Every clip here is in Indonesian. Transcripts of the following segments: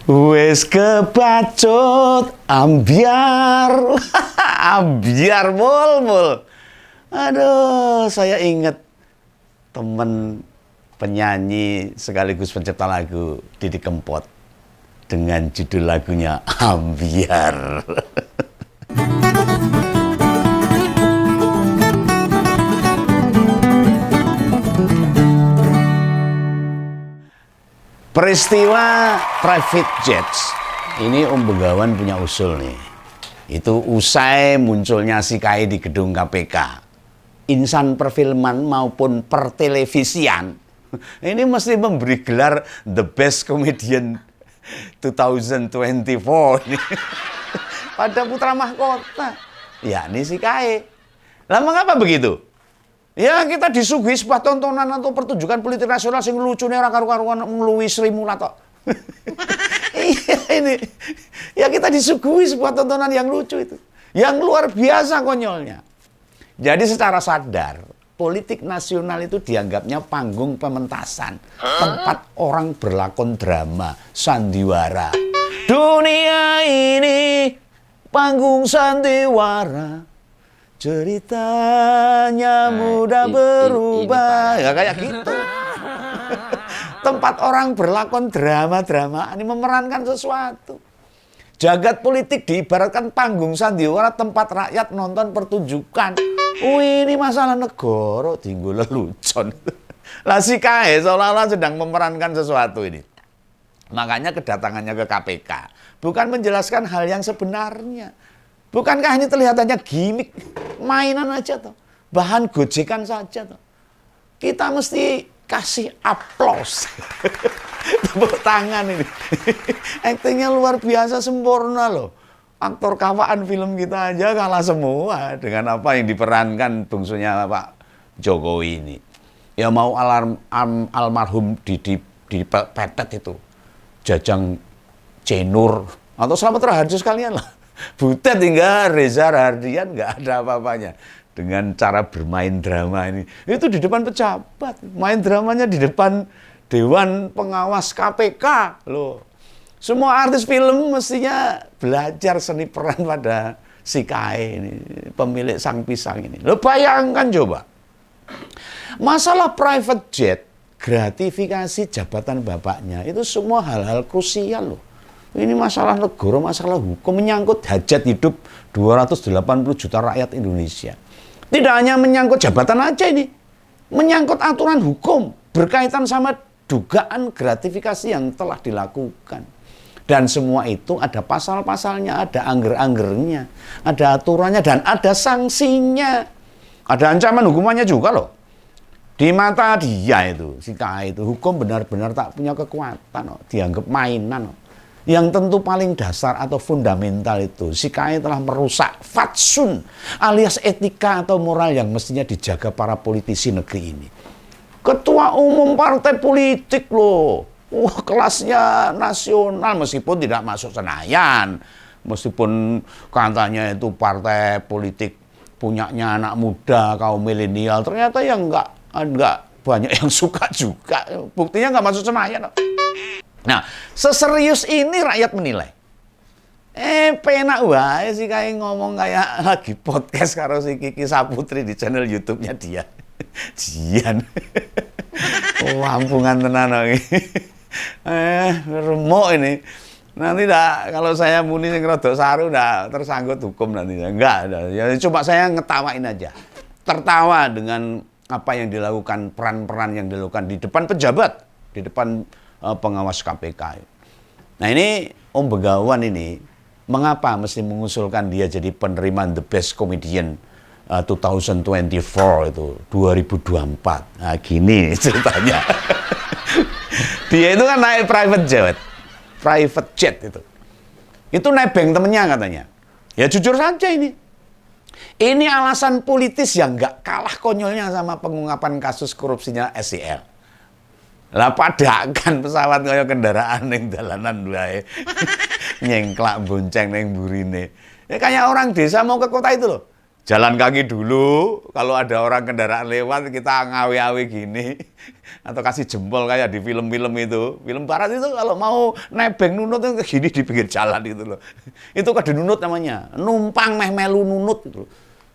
Wes kebacut ambiar. Ambiar mul. Aduh, saya ingat teman penyanyi sekaligus pencipta lagu Didi Kempot dengan judul lagunya Ambiar. Peristiwa private jets ini Om Begawan punya usul nih. Itu usai munculnya si KAI di gedung KPK, insan perfilman maupun pertelevisian ini mesti memberi gelar The Best Comedian 2024 ini pada putra mahkota, yakni si KAI. Lah mengapa begitu? Ya kita disuguhi sebuah tontonan atau pertunjukan politik nasional sing lucunya ora karu-karuan ngluwi Sri Mulat tok. Iya ini. Ya kita disuguhi sebuah tontonan yang lucu itu. Yang luar biasa konyolnya. Jadi secara sadar, politik nasional itu dianggapnya panggung pementasan. Tempat orang berlakon drama, sandiwara. Dunia ini panggung sandiwara. Ceritanya mudah berubah. Ya kayak gitu. Tempat orang berlakon drama-drama ini memerankan sesuatu. Jagat politik diibaratkan panggung sandiwara, tempat rakyat nonton pertunjukan. Ini masalah negara tinggal lelucon. Lah si KAI seolah-olah sedang memerankan sesuatu ini. Makanya kedatangannya ke KPK bukan menjelaskan hal yang sebenarnya. Bukankah ini terlihat hanya gimmick, mainan aja toh, bahan gojekan saja toh. Kita mesti kasih aplaus, tepuk tangan ini. Aktingnya luar biasa sempurna loh. Aktor kawaan film kita aja kalah semua dengan apa yang diperankan bungsunya Pak Jokowi ini. Ya mau almarhum di Petet itu, Jajang Cenur atau Slamet Raharjo sekalian lah. Butet hingga Reza Rahardian nggak ada apa-apanya dengan cara bermain drama ini. Itu di depan pejabat, main dramanya di depan Dewan Pengawas KPK loh. Semua artis film mestinya belajar seni peran pada si KAI ini, pemilik sang pisang ini. Lo bayangkan coba, masalah private jet, gratifikasi jabatan bapaknya itu semua hal-hal krusial loh. Ini masalah negara, masalah hukum, menyangkut hajat hidup 280 juta rakyat Indonesia. Tidak hanya menyangkut jabatan aja ini, menyangkut aturan hukum, berkaitan sama dugaan gratifikasi yang telah dilakukan. Dan semua itu ada pasal-pasalnya, ada angger-anggernya, ada aturannya, dan ada sanksinya. Ada ancaman hukumannya juga loh. Di mata dia itu, si KAI itu, hukum benar-benar tak punya kekuatan loh, dianggap mainan loh. Yang tentu paling dasar atau fundamental itu, si KAI telah merusak fatsun alias etika atau moral yang mestinya dijaga para politisi negeri ini. Ketua umum partai politik loh, kelasnya nasional meskipun tidak masuk Senayan, meskipun katanya itu partai politik punyanya anak muda, kaum milenial, ternyata yang enggak banyak yang suka juga, buktinya nggak masuk Senayan loh. Nah, seserius ini rakyat menilai. Penak wae sih kayak ngomong kayak lagi podcast karo si Kiki Saputri di channel YouTube-nya dia. Jian. Lampungan tenan iki. Remuk ini. Nanti kalau saya muni sing rada saru tersangkut hukum nanti. Enggak, ya cuma saya ngetawain aja. Tertawa dengan apa yang dilakukan, peran-peran yang dilakukan di depan pejabat, di depan pengawas KPK. Nah ini Om Begawan ini mengapa mesti mengusulkan dia jadi penerima The Best Comedian 2024 itu 2024. Nah gini ceritanya. Dia itu kan naik private jet itu. Itu nebeng temennya katanya. Ya jujur saja ini. Ini alasan politis yang nggak kalah konyolnya sama pengungkapan kasus korupsinya SEL. Lah padakan pesawat kaya kendaraan ning dalanan wae. Nyengklak bonceng ning burine. Ya kayak orang desa mau ke kota itu loh. Jalan kaki dulu, kalau ada orang kendaraan lewat kita ngawe-awe gini. Atau kasih jempol kayak di film-film itu. Film barat itu kalau mau nebeng nunut itu gini di pinggir jalan itu loh. Itu kode nunut namanya. Numpang meh melu nunut itu.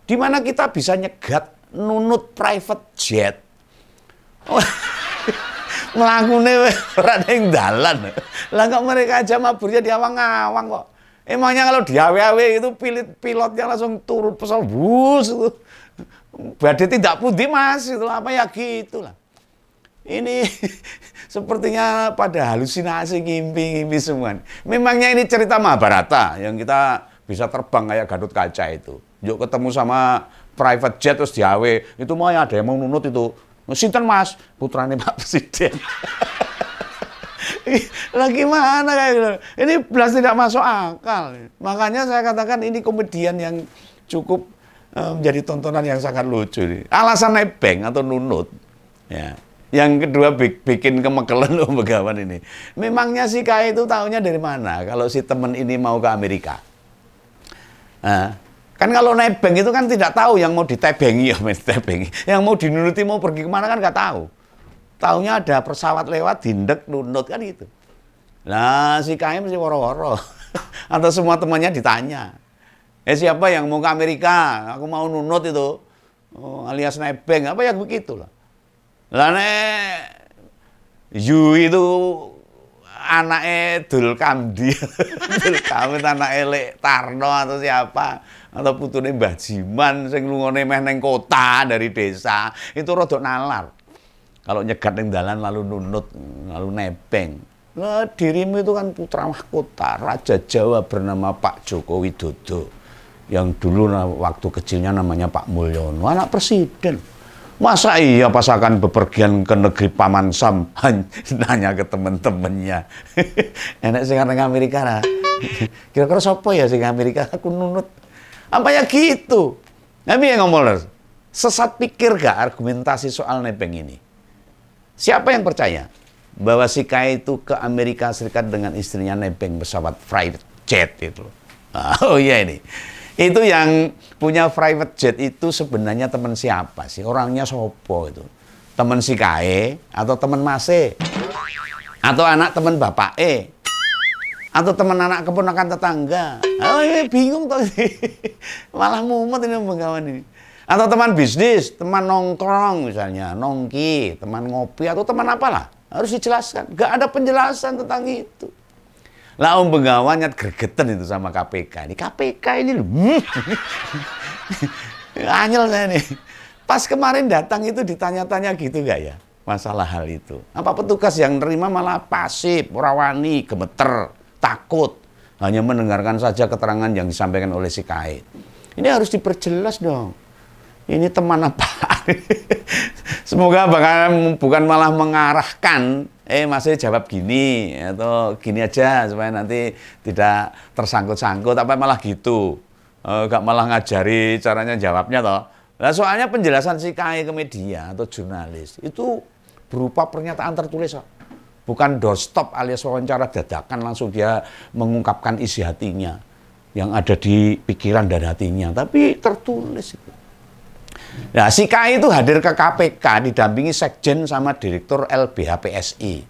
Di mana kita bisa nyegat nunut private jet. Ngelakune ora ning dalan. Lah kok mereka aja maburnya di awang-awang kok. Emangnya kalau di awe-awe itu pilotnya langsung turun pesawat bus itu. Badai tidak putih mas itu apa ya gitulah. Ini sepertinya pada halusinasi ngimpi-ngimpi semua. Memangnya ini cerita Mahabharata yang kita bisa terbang kayak Gatot Kaca itu. Yuk ketemu sama private jet terus diawe. Itu mau ada yang mau nunut itu. Sinten mas? Putrane Pak Presiden. Lah gimana kayak gitu? Ini belas tidak masuk akal. Makanya saya katakan ini komedian yang cukup menjadi tontonan yang sangat lucu. Alasan nebeng atau nunut. Ya. Yang kedua bikin kemekelan loh Begawan ini. Memangnya si Kai itu tahunya dari mana kalau si temen ini mau ke Amerika? Nah, kan kalau nebeng itu kan tidak tahu yang mau ditebengi ya ditebengi. Yang mau dinunuti mau pergi kemana kan nggak tahu. Taunya ada pesawat lewat dindek nunut kan gitu. Nah si Kai mesti woro-woro. Atau semua temannya ditanya. Siapa yang mau ke Amerika? Aku mau nunut itu. Alias nebeng apa ya begitulah. Lah nek Yu itu anaknya Dul Kamdi, Dul Kamdi anaknya Lek Tarno atau siapa, atau putune Mbah Jiman sing lungone meh neng kota dari desa, itu rodok nalar. Kalau nyegat ning dalan lalu nunut, lalu nebeng. Nah, dirimu itu kan putra mahkota, Raja Jawa bernama Pak Joko Widodo. Yang dulu waktu kecilnya namanya Pak Mulyono, anak presiden. Masa iya pas akan bepergian ke negeri Paman Sam nanya ke temen-temennya. Enak sing nang Amerika lah. Kira-kira sapa ya sing Amerika aku nunut. Apa ya gitu. Nabi yang ngomong sesat pikir gak argumentasi soal nebeng ini. Siapa yang percaya bahwa si Kai itu ke Amerika Serikat dengan istrinya nebeng pesawat private jet itu. Oh iya ini. Itu yang punya private jet itu sebenarnya teman siapa sih? Orangnya sopo itu? Teman si Kae atau teman Mase? Atau anak teman Bapak Atau teman anak keponakan tetangga? Oh iya bingung tuh. Malah mumet ini Begawan ini. Atau teman bisnis, teman nongkrong misalnya, nongki, teman ngopi atau teman apalah. Harus dijelaskan. Gak ada penjelasan tentang itu. Lah Om Begawan nyat gregetan itu sama KPK. Ini KPK ini loh. Anyel saya nih. Pas kemarin datang itu ditanya-tanya gitu gak ya? Masalah hal itu. Apa petugas yang nerima malah pasif, rawani, gemeter, takut. Hanya mendengarkan saja keterangan yang disampaikan oleh si Kai. Ini harus diperjelas dong. Ini teman apa? Semoga bukan malah mengarahkan, masih jawab gini, atau gini aja supaya nanti tidak tersangkut-sangkut, apa malah gitu. Gak malah ngajari caranya jawabnya toh. Nah, soalnya penjelasan si Kai ke media atau jurnalis itu berupa pernyataan tertulis. Bukan doorstop alias wawancara dadakan langsung dia mengungkapkan isi hatinya yang ada di pikiran dan hatinya, tapi tertulis itu. Nah, si Kai itu hadir ke KPK didampingi sekjen sama direktur LBH PSI.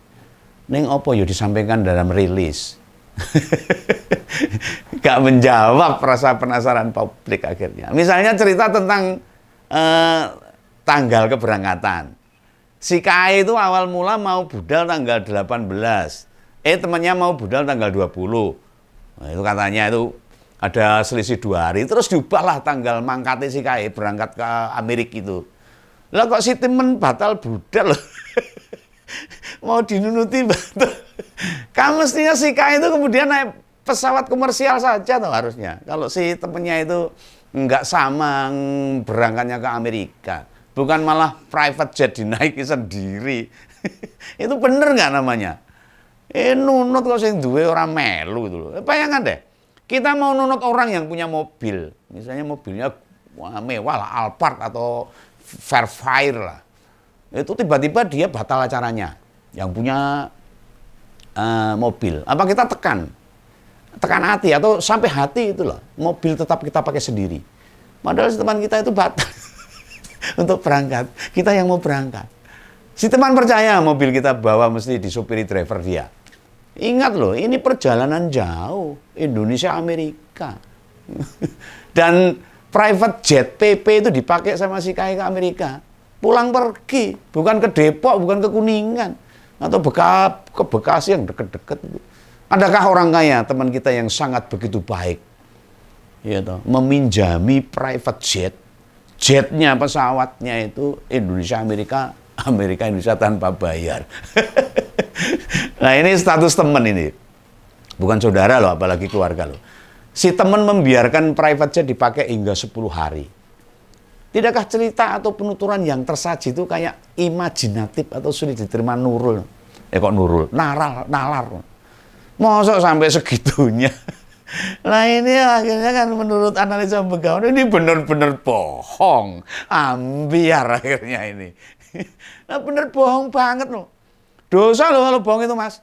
Ning opo ya disampaikan dalam rilis. Gak menjawab rasa penasaran publik akhirnya. Misalnya cerita tentang tanggal keberangkatan. Si Kai itu awal mula mau budal tanggal 18. Temannya mau budal tanggal 20. Nah, itu katanya itu ada selisih 2 hari, terus diubahlah tanggal mangkatnya si Kai berangkat ke Amerika itu. Lah kok si temen batal budal loh. Mau dinunuti batal. Kan mestinya si Kai itu kemudian naik pesawat komersial saja tuh harusnya. Kalau si temennya itu nggak sama berangkatnya ke Amerika. Bukan malah private jet dinaiki sendiri. Itu bener nggak namanya? Nunut kok sing duwe ora melu gitu loh. Bayangkan deh. Kita mau nunut orang yang punya mobil, misalnya mobilnya mewah lah, Alphard atau Fairfire lah. Itu tiba-tiba dia batal acaranya, yang punya mobil. Apa kita tekan hati atau sampai hati itu loh, mobil tetap kita pakai sendiri. Padahal si teman kita itu batal untuk berangkat. Kita yang mau berangkat. Si teman percaya mobil kita bawa mesti disupiri driver dia. Ingat loh, ini perjalanan jauh. Indonesia, Amerika. Dan private jet PP itu dipakai sama si KAI ke Amerika. Pulang pergi. Bukan ke Depok, bukan ke Kuningan. Atau ke Bekasi yang deket-deket itu. Adakah orang kaya, teman kita yang sangat begitu baik, ya toh, meminjami private jet, jetnya pesawatnya itu Indonesia Amerika, Amerika Indonesia tanpa bayar. Nah ini status teman ini, bukan saudara loh, apalagi keluarga loh. Si teman membiarkan private jet dipakai hingga 10 hari. Tidakkah cerita atau penuturan yang tersaji itu kayak imajinatif atau sulit diterima Nurul? Kok Nurul? Nalar. Mosok sampai segitunya. Nah ini akhirnya kan menurut analisa Begawan ini benar-benar bohong, ambiar akhirnya ini. Nah benar bohong banget loh. Dosa loh kalau bohong itu mas.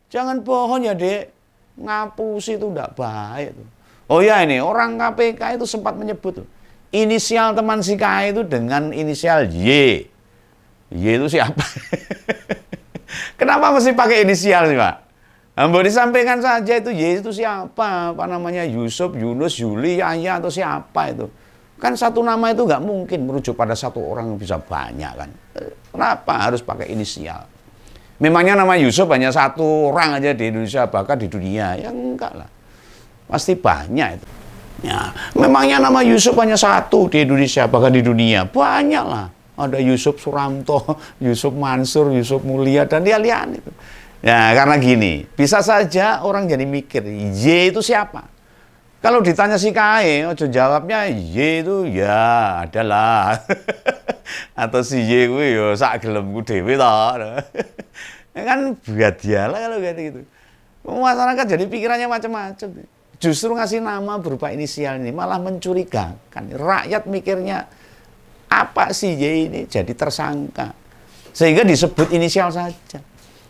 Jangan bohong ya dek, ngapusi itu enggak baik tuh. Oh ya ini orang KPK itu sempat menyebut tuh, inisial teman si KAI itu dengan inisial Y. Y itu siapa? Kenapa mesti pakai inisial sih pak? Boleh disampaikan saja itu Y itu siapa, apa namanya Yusuf, Yunus, Yuli, Yahya atau siapa itu. Kan satu nama itu nggak mungkin merujuk pada satu orang bisa banyak kan. Kenapa harus pakai inisial? Memangnya nama Yusuf hanya satu orang aja di Indonesia bahkan di dunia? Ya enggak lah. Pasti banyak itu. Ya, memangnya nama Yusuf hanya satu di Indonesia bahkan di dunia? Banyak lah. Ada Yusuf Suramto, Yusuf Mansur, Yusuf Mulia dan lian-lian itu. Ya, karena gini, bisa saja orang jadi mikir, Y itu siapa? Kalau ditanya si KAI, ojo jawabnya Y itu ya adalah. Atau si Y gue ya sak gelemku dhewe toh. Kan buat dialah kalau kayak gitu. Masyarakat jadi pikirannya macam-macam. Justru ngasih nama berupa inisial ini malah mencurigakan. Rakyat mikirnya apa sih Y ini jadi tersangka. Sehingga disebut inisial saja.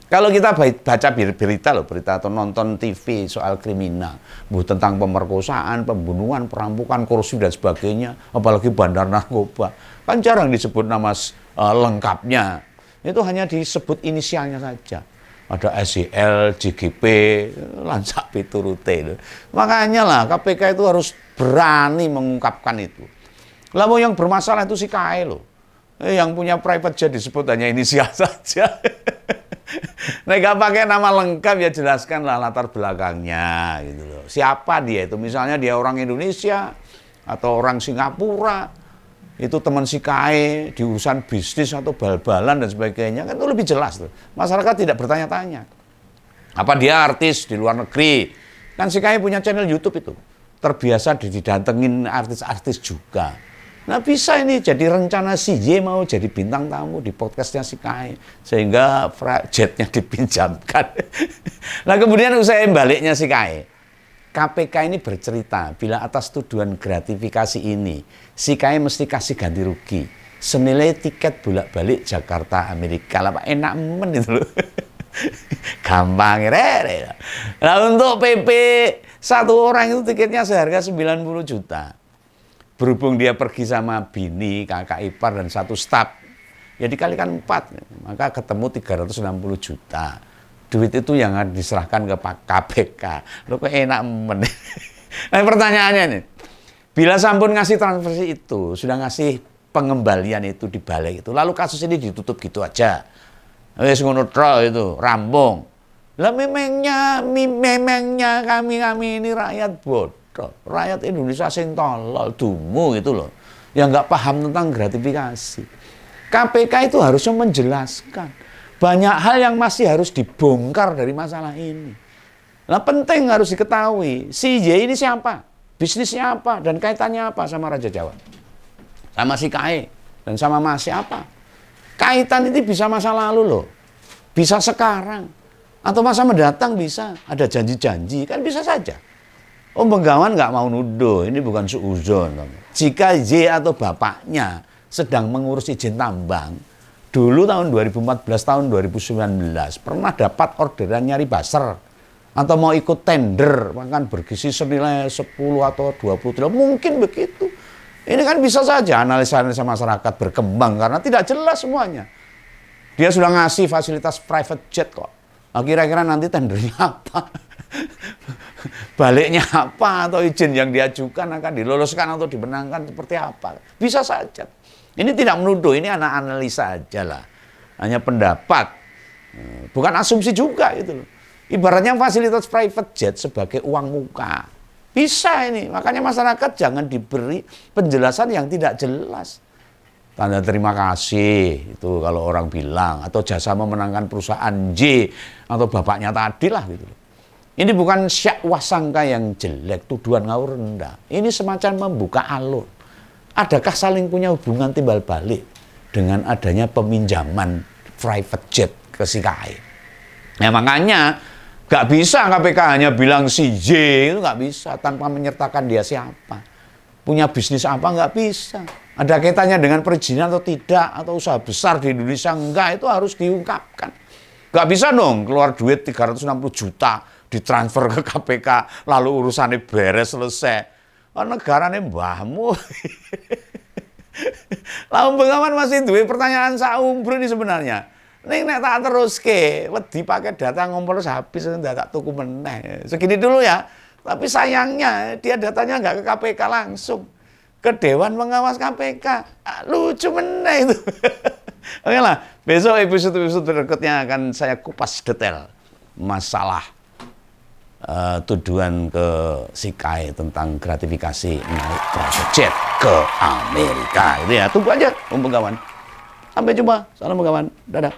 Kalau kita baca berita loh, berita atau nonton TV soal kriminal, tentang pemerkosaan, pembunuhan, perampokan, korupsi dan sebagainya, apalagi bandar narkoba, kan jarang disebut nama lengkapnya. Itu hanya disebut inisialnya saja. Ada SEL, JGP, lansak piturute. Makanya lah KPK itu harus berani mengungkapkan itu. Lalu yang bermasalah itu si KAI loh. Yang punya private jet disebut hanya inisial saja. Nah, gak pakai nama lengkap ya jelaskanlah latar belakangnya gitu loh. Siapa dia itu? Misalnya dia orang Indonesia atau orang Singapura, itu teman si KAI di urusan bisnis atau bal-balan dan sebagainya, kan itu lebih jelas tuh. Masyarakat tidak bertanya-tanya. Apa dia artis di luar negeri? Kan si KAI punya channel YouTube itu. Terbiasa didantengin artis-artis juga. Nah bisa ini jadi rencana si Y mau jadi bintang tamu di podcastnya si KAI. Sehingga jetnya dipinjamkan. Nah kemudian usai baliknya si KAI. KPK ini bercerita bila atas tuduhan gratifikasi ini si KAI mesti kasih ganti rugi senilai tiket bolak-balik Jakarta Amerika. Lah Pak enak men itu loh. Gampang rere. Nah untuk PP satu orang itu tiketnya seharga 90 juta. Berhubung dia pergi sama bini, kakak ipar dan satu staf, ya dikalikan 4, maka ketemu 360 juta. Duit itu yang diserahkan ke Pak KPK. Loh kok enak men. Nah pertanyaannya nih, bila sampun ngasih transfersi itu, sudah ngasih pengembalian itu di balik itu, lalu kasus ini ditutup gitu aja. Wis ngono tok itu, rambung. Lah memangnya kami ini rakyat bodoh. Rakyat Indonesia sing tolol, dungu gitu loh. Yang nggak paham tentang gratifikasi. KPK itu harusnya menjelaskan. Banyak hal yang masih harus dibongkar dari masalah ini. Nah penting harus diketahui, si Y ini siapa? Bisnisnya apa? Dan kaitannya apa sama Raja Jawa? Sama si KAI dan sama Mas siapa? Kaitan ini bisa masa lalu loh. Bisa sekarang. Atau masa mendatang bisa. Ada janji-janji, kan bisa saja. Om Begawan nggak mau nuduh, ini bukan suuzon. Jika Y atau bapaknya sedang mengurus izin tambang, dulu tahun 2014, tahun 2019, pernah dapat orderan nyari baser, atau mau ikut tender, makan bergizi senilai 10 atau 20 triliun, mungkin begitu. Ini kan bisa saja analisa-analisa masyarakat berkembang karena tidak jelas semuanya. Dia sudah ngasih fasilitas private jet kok. Nah, kira-kira nanti tendernya apa? Baliknya apa? Atau izin yang diajukan akan diloloskan atau dimenangkan seperti apa? Bisa saja. Ini tidak menuduh, ini anak analisa aja lah. Hanya pendapat. Bukan asumsi juga gitu loh. Ibaratnya fasilitas private jet sebagai uang muka. Bisa ini, makanya masyarakat jangan diberi penjelasan yang tidak jelas. Tanda terima kasih, itu kalau orang bilang. Atau jasa memenangkan perusahaan J, atau bapaknya tadi lah gitu. Ini bukan syak wasangka yang jelek, tuduhan ngawur rendah. Ini semacam membuka alur. Adakah saling punya hubungan timbal balik dengan adanya peminjaman private jet ke si KAI? Nah makanya gak bisa KPK hanya bilang si J, itu gak bisa tanpa menyertakan dia siapa. Punya bisnis apa gak bisa. Ada kaitannya dengan perizinan atau tidak, atau usaha besar di Indonesia enggak, itu harus diungkapkan. Gak bisa dong keluar duit 360 juta ditransfer ke KPK lalu urusannya beres selesai. Oh, negarane mbahmu. Lalu pengaman masih duwe pertanyaan saumbro ini sebenarnya. Ning nek tak teruske, wedi pakai data ngompol habis tak tuku meneh. Segini dulu ya. Tapi sayangnya dia datanya nggak ke KPK langsung. Ke Dewan Pengawas KPK. Lucu meneh itu. Oke lah, besok episode-episode berikutnya akan saya kupas detail masalah tuduhan ke si KAI tentang gratifikasi naik private jet ke Amerika. Itu ya, tunggu aja, kawan. Sampai jumpa, salam kawan. Dadah.